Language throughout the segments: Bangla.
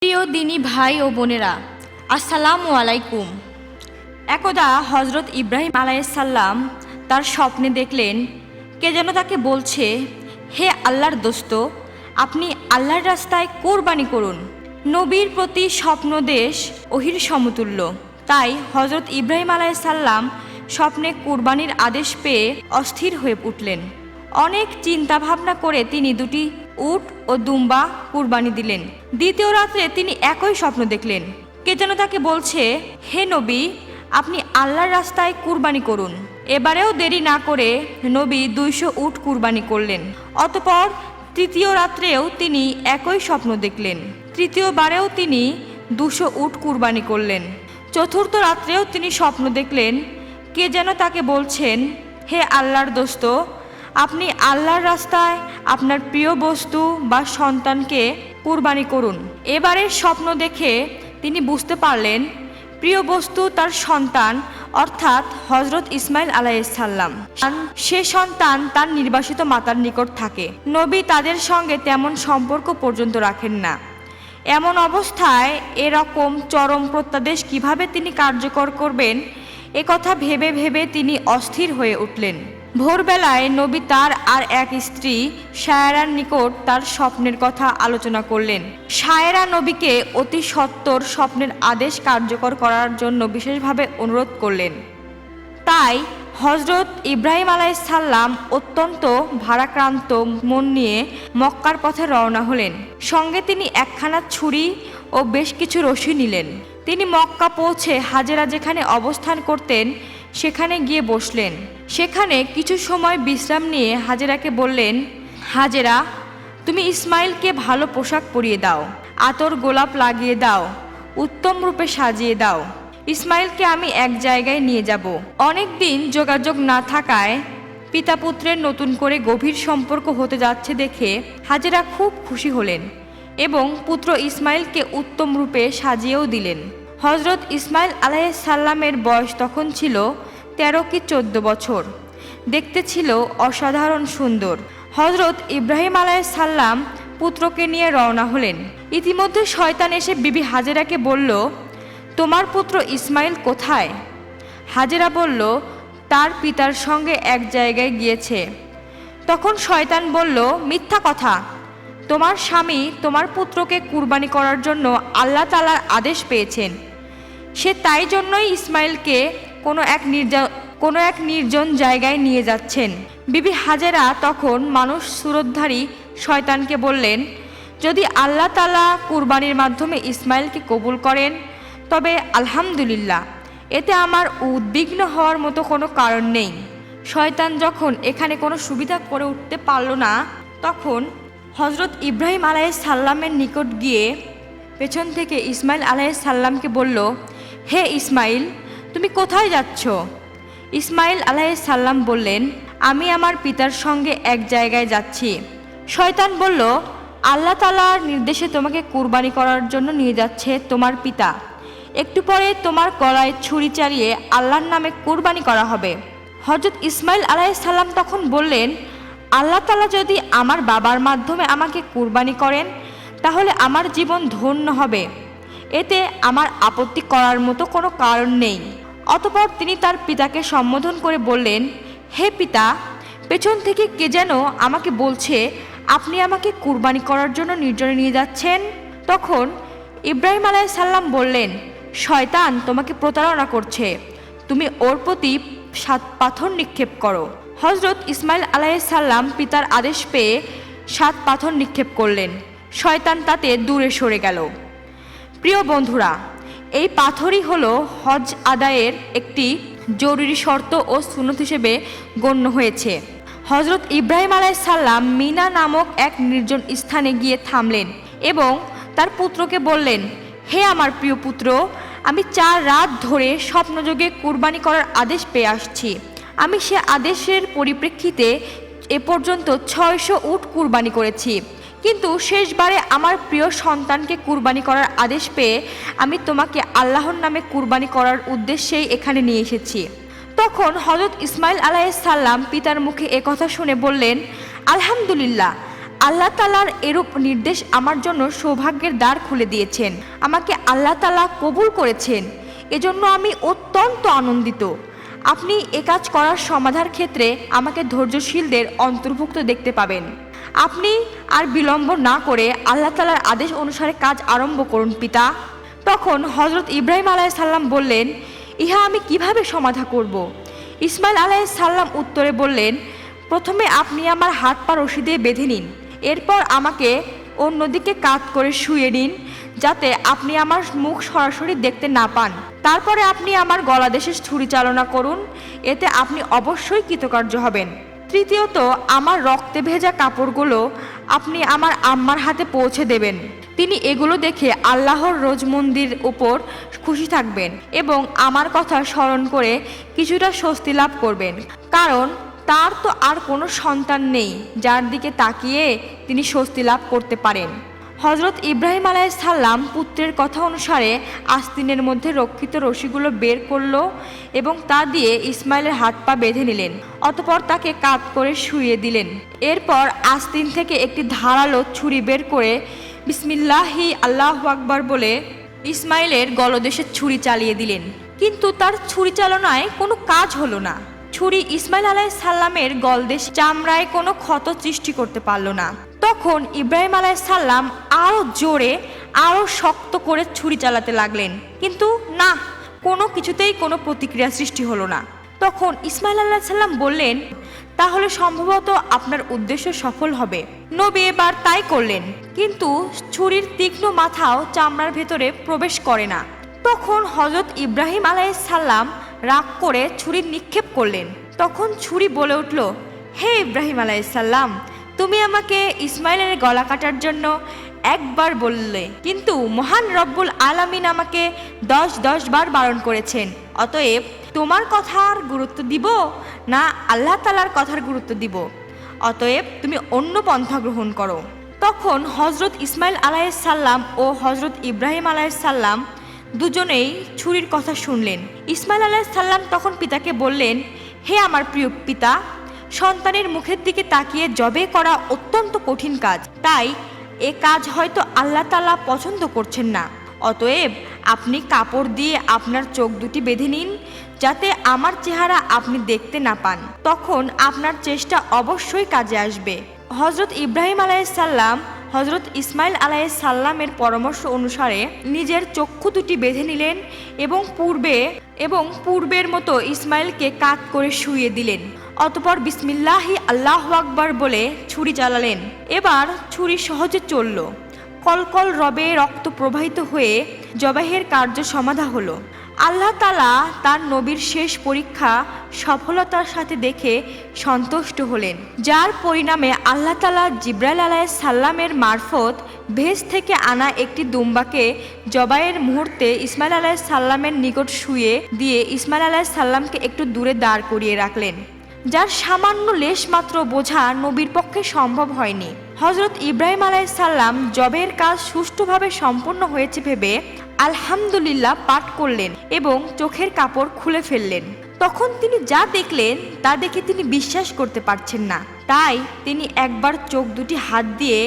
প্রিয় দিনী ভাই ও বোনেরা, আসসালামু আলাইকুম। একদা হজরত ইব্রাহিম আলাইসাল্লাম তার স্বপ্নে দেখলেন কে যেন তাকে বলছে, হে আল্লাহর দোস্ত, আপনি আল্লাহর রাস্তায় কোরবানি করুন। নবীর প্রতি স্বপ্নদেশ ওহির সমতুল্য। তাই হজরত ইব্রাহিম আলাইসাল্লাম স্বপ্নে কোরবানির আদেশ পেয়ে অস্থির হয়ে উঠলেন। অনেক চিন্তা ভাবনা করে তিনি দুটি উট ও দুম্বা কুরবানি দিলেন। দ্বিতীয় রাত্রে তিনি একই স্বপ্ন দেখলেন, কে যেন তাকে বলছে, হে নবী, আপনি আল্লাহর রাস্তায় কুরবানি করুন। এবারেও দেরি না করে নবী 200 উট কুরবানি করলেন। অতঃপর তৃতীয় রাত্রেও তিনি একই স্বপ্ন দেখলেন। তৃতীয়বারেও তিনি 200 উট কুরবানি করলেন। চতুর্থ রাত্রেও তিনি স্বপ্ন দেখলেন, কে যেন তাকে বলছেন, হে আল্লাহর দোস্ত, আপনি আল্লাহর রাস্তায় আপনার প্রিয় বস্তু বা সন্তানকে কুরবানি করুন। এবারের স্বপ্ন দেখে তিনি বুঝতে পারলেন প্রিয় বস্তু তার সন্তান, অর্থাৎ হজরত ইসমাইল আলাইহিসসালাম। সে সন্তান তার নির্বাসিত মাতার নিকট থাকে। নবী তাদের সঙ্গে তেমন সম্পর্ক পর্যন্ত রাখেন না। এমন অবস্থায় এরকম চরম প্রত্যাদেশ কিভাবে তিনি কার্যকর করবেন, একথা ভেবে ভেবে তিনি অস্থির হয়ে উঠলেন। ভোরবেলায় নবী তার আর এক স্ত্রী শায়েরার নিকট তার স্বপ্নের কথা আলোচনা করলেন। শায়েরা নবীকে অতি সত্বর স্বপ্নের আদেশ কার্যকর করার জন্য বিশেষভাবে অনুরোধ করলেন। তাই হজরত ইব্রাহিম আলাইসাল্লাম অত্যন্ত ভারাক্রান্ত মন নিয়ে মক্কার পথে রওনা হলেন। সঙ্গে তিনি একখানা ছুরি ও বেশ কিছু রশি নিলেন। তিনি মক্কা পৌঁছে হাজেরা যেখানে অবস্থান করতেন সেখানে গিয়ে বসলেন। সেখানে কিছু সময় বিশ্রাম নিয়ে হাজেরাকে বললেন, হাজেরা, তুমি ইসমাইলকে ভালো পোশাক পরিয়ে দাও, আতর গোলাপ লাগিয়ে দাও, উত্তম রূপে সাজিয়ে দাও। ইসমাইলকে আমি এক জায়গায় নিয়ে যাব। অনেক দিন যোগাযোগ না থাকায় পিতা পুত্রের নতুন করে গভীর সম্পর্ক হতে যাচ্ছে দেখে হাজেরা খুব খুশি হলেন এবং পুত্র ইসমাইলকে উত্তম রূপে সাজিয়েও দিলেন। হজরত ইসমাইল আলাইহিসসালামের বয়স তখন ছিল 13 কি 14 বছর। দেখতে ছিল অসাধারণ সুন্দর। হজরত ইব্রাহিম আলাইহিসসালাম পুত্রকে নিয়ে রওনা হলেন। ইতিমধ্যে শয়তান এসে বিবি হাজেরাকে বলল, তোমার পুত্র ইসমাইল কোথায়? হাজেরা বলল, তার পিতার সঙ্গে এক জায়গায় গিয়েছে। তখন শয়তান বলল, মিথ্যা কথা, তোমার স্বামী তোমার পুত্রকে কুরবানি করার জন্য আল্লাহ তাআলার আদেশ পেয়েছেন। সে তাই জন্যই ইসমাইলকে কোনো এক নির্জন জায়গায় নিয়ে যাচ্ছেন। বিবি হাজেরা তখন মানুষ সুরতধারী শয়তানকে বললেন, যদি আল্লাহ তাআলা কুরবানির মাধ্যমে ইসমাইলকে কবুল করেন তবে আলহামদুলিল্লাহ, এতে আমার উদ্বিগ্ন হওয়ার মতো কোনো কারণ নেই। শয়তান যখন এখানে কোনো সুবিধা করে উঠতে পারল না, তখন হজরত ইব্রাহিম আলাইহিসসালামের নিকট গিয়ে পেছন থেকে ইসমাইল আলাইহিসসালামকে বলল, হে ইসমাইল, তুমি কোথায় যাচ্ছ? ইসমাইল আলাইহিসসালাম বললেন, আমি আমার পিতার সঙ্গে এক জায়গায় যাচ্ছি। শয়তান বলল, আল্লাহ তাআলার নির্দেশে তোমাকে কুরবানি করার জন্য নিয়ে যাচ্ছে তোমার পিতা। একটু পরে তোমার গলায় ছুরি চালিয়ে আল্লাহর নামে কুরবানি করা হবে। হজরত ইসমাইল আলাইহিসসালাম তখন বললেন, আল্লাহ তাআলা যদি আমার বাবার মাধ্যমে আমাকে কুরবানি করেন তাহলে আমার জীবন ধন্য হবে, এতে আমার আপত্তি করার মতো কোনো কারণ নেই। অতঃপর তিনি তার পিতাকে সম্বোধন করে বললেন, হে পিতা, পেছন থেকে কে যেন আমাকে বলছে আপনি আমাকে কুরবানি করার জন্য নির্জনে নিয়ে যাচ্ছেন। তখন ইব্রাহিম আলাইহিসসালাম বললেন, শয়তান তোমাকে প্রতারণা করছে, তুমি ওর প্রতি 7 পাথর নিক্ষেপ করো। হজরত ইসমাইল আলাইহিসসালাম পিতার আদেশ পেয়ে 7 পাথর নিক্ষেপ করলেন। শয়তান তাতে দূরে সরে গেল। প্রিয় বন্ধুরা, এই পাথরই হলো হজ আদায়ের একটি জরুরি শর্ত ও সুন্নত হিসেবে গণ্য হয়েছে। হজরত ইব্রাহিম আলাইহিসসালাম মিনা নামক এক নির্জন স্থানে গিয়ে থামলেন এবং তার পুত্রকে বললেন, হে আমার প্রিয় পুত্র, আমি 4 রাত ধরে স্বপ্নযোগে কুরবানি করার আদেশ পেয়ে আসছি। আমি সে আদেশের পরিপ্রেক্ষিতে এ পর্যন্ত 600 উট কুরবানি করেছি, কিন্তু শেষবারে আমার প্রিয় সন্তানকে কুরবানি করার আদেশ পেয়ে আমি তোমাকে আল্লাহর নামে কুরবানি করার উদ্দেশ্যেই এখানে নিয়ে এসেছি। তখন হজরত ইসমাইল আলাইহিসসালাম পিতার মুখে একথা শুনে বললেন, আলহামদুলিল্লাহ, আল্লাহ তাআলার এরূপ নির্দেশ আমার জন্য সৌভাগ্যের দ্বার খুলে দিয়েছেন। আমাকে আল্লাহ তাআলা কবুল করেছেন, এজন্য আমি অত্যন্ত আনন্দিত। আপনি এ কাজ করার সমাধার ক্ষেত্রে আমাকে ধৈর্যশীলদের অন্তর্ভুক্ত দেখতে পাবেন। আপনি আর বিলম্ব না করে আল্লাহ তাআলার আদেশ অনুসারে কাজ আরম্ভ করুন পিতা। তখন হযরত ইব্রাহিম আলাইহিস সালাম বললেন, ইহা আমি কিভাবে সমাধা করব? ইসমাইল আলাইহিস সালাম উত্তরে বললেন, প্রথমে আপনি আমার হাত পা রশি দিয়ে বেঁধে নিন, এরপর আমাকে অন্যদিকে কাত করে শুয়ে নিন, যাতে আপনি আমার মুখ সরাসরি দেখতে না পান। তারপরে আপনি আমার গলাদেশে ছুরি চালনা করুন, এতে আপনি অবশ্যই কৃতকার্য হবেন। তৃতীয়ত, আমার রক্তে ভেজা কাপড়গুলো আপনি আমার আম্মার হাতে পৌঁছে দেবেন। তিনি এগুলো দেখে আল্লাহর রোজ মন্দির উপর খুশি থাকবেন এবং আমার কথা স্মরণ করে কিছুটা স্বস্তি লাভ করবেন, কারণ তার তো আর কোনো সন্তান নেই যার দিকে তাকিয়ে তিনি স্বস্তি লাভ করতে পারেন। হযরত ইব্রাহিম আলাইহিস সালাম পুত্রের কথা অনুসারে আস্তিনের মধ্যে রক্ষিত রশিগুলো বের করল এবং তা দিয়ে ইসমাইলের হাত পা বেঁধে নিলেন। অতঃপর তাকে কাত করে শুইয়ে দিলেন। এরপর আস্তিন থেকে একটি ধারালো ছুরি বের করে বিসমিল্লাহি আল্লাহু আকবার বলে ইসমাইলের গলদেশে ছুরি চালিয়ে দিলেন। কিন্তু তার ছুরি চালনায় কোনো কাজ হলো না। ছুরি ইসমাইল আলাইহিস সালামের গলদেশ চামড়ায় কোনো ক্ষত সৃষ্টি করতে পারল না। তখন ইব্রাহিম আলাইহিস সালাম আরও জোরে, আরও শক্ত করে ছুরি চালাতে লাগলেন, কিন্তু না, কোনো কিছুতেই কোনো প্রতিক্রিয়া সৃষ্টি হলো না। তখন ইসমাইল আলাইহিস সালাম বললেন, তাহলে সম্ভবত আপনার উদ্দেশ্য সফল হবে। নবী এবার তাই করলেন, কিন্তু ছুরির তীক্ষ্ণ মাথাও চামড়ার ভেতরে প্রবেশ করে না। তখন হযরত ইব্রাহিম আলাইহিস সালাম রাগ করে ছুরি নিক্ষেপ করলেন। তখন ছুরি বলে উঠল, হে ইব্রাহিম আলাইহিস সালাম, তুমি আমাকে ইসমাইলের গলা কাটার জন্য একবার বললে, কিন্তু মহান রব্বুল আলামিন আমাকে 10 বার বারণ করেছেন। অতএব তোমার কথার গুরুত্ব দিব না আল্লাহ তাআলার কথার গুরুত্ব দিব? অতএব তুমি অন্য পন্থা গ্রহণ করো। তখন হযরত ইসমাইল আলাইহিস সালাম ও হযরত ইব্রাহিম আলাইহিস সালাম দুজনেই ছুরির কথা শুনলেন। ইসমাইল আলাইহিস সালাম তখন পিতাকে বললেন, হে আমার প্রিয় পিতা, সন্তানের মুখের দিকে তাকিয়ে জবে করা অত্যন্ত কঠিন কাজ, তাই এ কাজ হয়তো আল্লাহ তাআলা পছন্দ করছেন না। অতএব আপনি কাপড় দিয়ে আপনার চোখ দুটি বেঁধে নিন, যাতে আমার চেহারা আপনি দেখতে না পান। তখন আপনার চেষ্টা অবশ্যই কাজে আসবে। হযরত ইব্রাহিম আলাইহিস সালাম হযরত ইসমাইল আলাইহিস সালামের পরামর্শ অনুসারে নিজের চক্ষু দুটি বেঁধে নিলেন এবং পূর্বের মতো ইসমাইলকে কাত করে শুইয়ে দিলেন। অতঃপর বিসমিল্লাহি আল্লাহু আকবার বলে ছুরি চালালেন। এবার ছুরি সহজে চলল। কলকল রবে রক্ত প্রবাহিত হয়ে জবাহের কার্য সমাধা হলো। আল্লাহ তাআলা তার নবীর শেষ পরীক্ষা সফলতার সাথে দেখে সন্তুষ্ট হলেন, যার পরিণামে আল্লাহ তাআলা জিবরাইল আলাইহিস সালামের মারফত ভেস থেকে আনা একটি দুম্বাকে জবাইয়ের মুহূর্তে ইসমাইল আলাইহিস সালামের নিকট শুয়ে দিয়ে ইসমাইল আলাইহিস সালামকে একটু দূরে দাঁড় করিয়ে রাখলেন, যার সামান্য লেশ মাত্র বোঝা নবীর পক্ষে সম্ভব হয়নি। হযরত ইব্রাহিম আলাইহিস সালাম জবের কাজ সুষ্ঠুভাবে সম্পন্ন হয়েছে ভেবে আলহামদুলিল্লাহ পাঠ করলেন এবং চোখের কাপড় খুলে ফেললেন। তখন তিনি যা দেখলেন তা দেখে তিনি বিশ্বাস করতে পারছেন না। তাই তিনি একবার চোখ দুটি হাত দিয়ে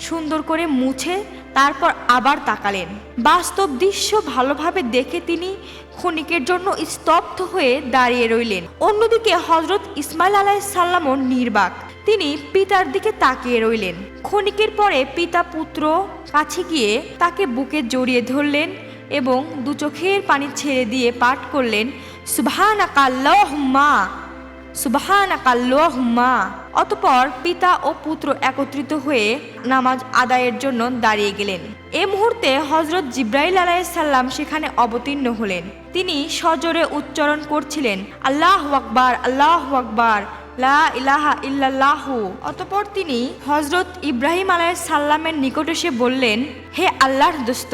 সুন্দর করে মুছে তারপর আবার তাকালেন। বাস্তব দৃশ্য ভালোভাবে দেখে তিনি ক্ষণিকের জন্য স্তব্ধ হয়ে দাঁড়িয়ে রইলেন। অন্যদিকে হযরত ইসমাইল আলাইহিস সালামও নির্বাক। তিনি পিতার দিকে তাকিয়ে রইলেন। ক্ষণিকের পরে পিতা পুত্র কাছে গিয়ে তাকে বুকে জড়িয়ে ধরলেন এবং দু চোখের পানি ছেড়ে দিয়ে পাঠ করলেন, সুবহানাকা আল্লাহুম্মা সুবহানাকা আল্লাহুম্মা। অতঃপর পিতা ও পুত্র একত্রিত হয়ে নামাজ আদায়ের জন্য দাঁড়িয়ে গেলেন। এ মুহূর্তে হযরত জিবরাইল আলাইহিস সালাম সেখানে অবতীর্ণ হলেন। তিনি সজোরে উচ্চারণ করছিলেন, আল্লাহু আকবার, আল্লাহু আকবার, লা ইলাহা ইল্লাল্লাহু। অতঃপর তিনি হযরত ইব্রাহিম আলাইহিস সালামের নিকট এসে বললেন, হে আল্লাহর দোস্ত,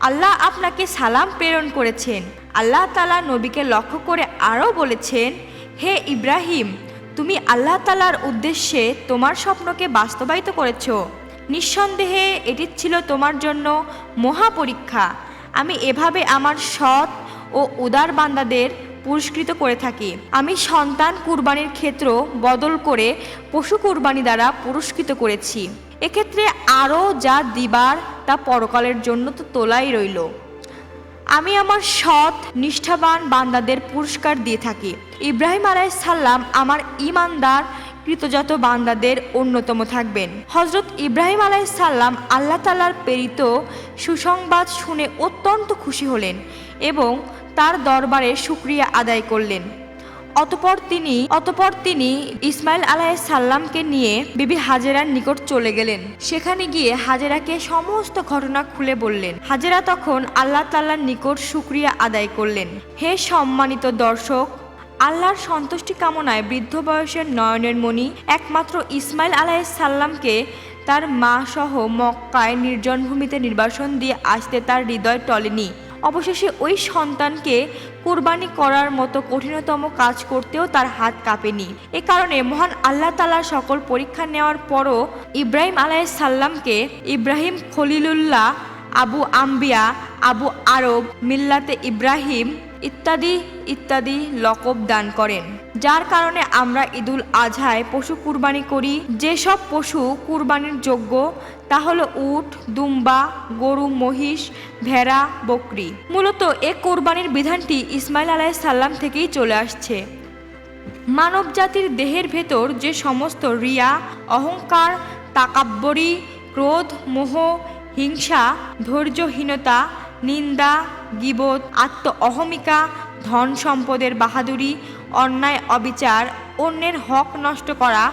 আল্লাহ আপনাকে সালাম প্রেরণ করেছেন। আল্লাহ তাআলা নবীকে লক্ষ্য করে আরও বলেছেন, হে ইব্রাহিম, তুমি আল্লাহ তাআলার উদ্দেশ্যে তোমার স্বপ্নকে বাস্তবায়িত করেছ। নিঃসন্দেহে এটি ছিল তোমার জন্য মহা পরীক্ষা। আমি এভাবে আমার সৎ ও উদার বান্দাদের পুরস্কৃত করে থাকি। আমি সন্তান কুরবানির ক্ষেত্র বদল করে পশু কুরবানি দ্বারা পুরস্কৃত করেছি। এক্ষেত্রে আরও যা দিবার তা পরকালের জন্য তো তোলাই রইল। আমি আমার সৎ নিষ্ঠাবান বান্দাদের পুরস্কার দিয়ে থাকি। ইব্রাহিম আলাইহিসসালাম আমার ঈমানদার কৃতজাত বান্দাদের অন্যতম থাকবেন। হযরত ইব্রাহিম আলাইহিসসালাম আল্লাহ তাআলার প্রেরিত সুসংবাদ শুনে অত্যন্ত খুশি হলেন এবং তার দরবারে শুকরিয়া আদায় করলেন। অতঃপর তিনি ইসমাইল আলাইহিসসালামকে নিয়ে বিবি হাজেরার নিকট চলে গেলেন। সেখানে গিয়ে হাজেরাকে সমস্ত ঘটনা খুলে বললেন। হাজেরা তখন আল্লাহ তাআলার নিকট শুকরিয়া আদায় করলেন। হে সম্মানিত দর্শক, আল্লাহর সন্তুষ্টি কামনায় বৃদ্ধ বয়সের নয়নের মণি একমাত্র ইসমাইল আলাইহিসসালামকে তার মা সহ মক্কায় নির্জন ভূমিতে নির্বাসন দিয়ে আসতে তার হৃদয় টলেনি। অবশেষে ওই সন্তানকে কুরবানি করার মতো কঠিনতম কাজ করতেও তার হাত কাঁপেনি। এ কারণে মহান আল্লাহ তাআলার সকল পরীক্ষা নেওয়ার পরও ইব্রাহিম আলাইহিসসালামকে ইব্রাহিম খলিলুল্লাহ, আবু আম্বিয়া, আবু আরব, মিল্লাতে ইব্রাহিম ইত্যাদি লকব দান করেন, যার কারণে আমরা ঈদুল আজহায় পশু কুরবানি করি। যেসব পশু কুরবানির যোগ্য তা হলো উট, দুম্বা, গরু, মহিষ, ভেড়া, বকরি। মূলত এ কোরবানির বিধানটি ইসমাইল আলাইহিসসালাম থেকেই চলে আসছে। মানব জাতির দেহের ভেতর যে সমস্ত রিয়া, অহংকার, তাকাব্বরি, ক্রোধ, মোহ, হিংসা, ধৈর্যহীনতা, নিন্দা, গীবত, আত্ম অহমিকা, ধন সম্পদের বাহাদুরি, অন্যায় অবিচার, অন্যের হক নষ্ট করা,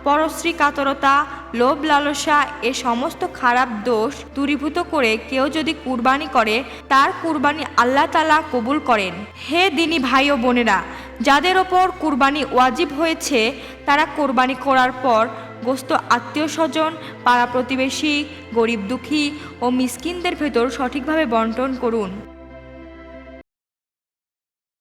পরশ্রী কাতরতা, লোভ লালসা, এ সমস্ত খারাপ দোষ দূরীভূত করে কেউ যদি কুরবানি করে তার কুরবানি আল্লাহ তাআলা কবুল করেন। হে দিনী ভাই ও বোনেরা, যাদের ওপর কুরবানি ওয়াজিব হয়েছে তারা কোরবানি করার পর গোস্ত আত্মীয় স্বজন, পাড়া প্রতিবেশী, গরিব দুঃখী ও মিসকিনদের ভেতর সঠিকভাবে বন্টন করুন।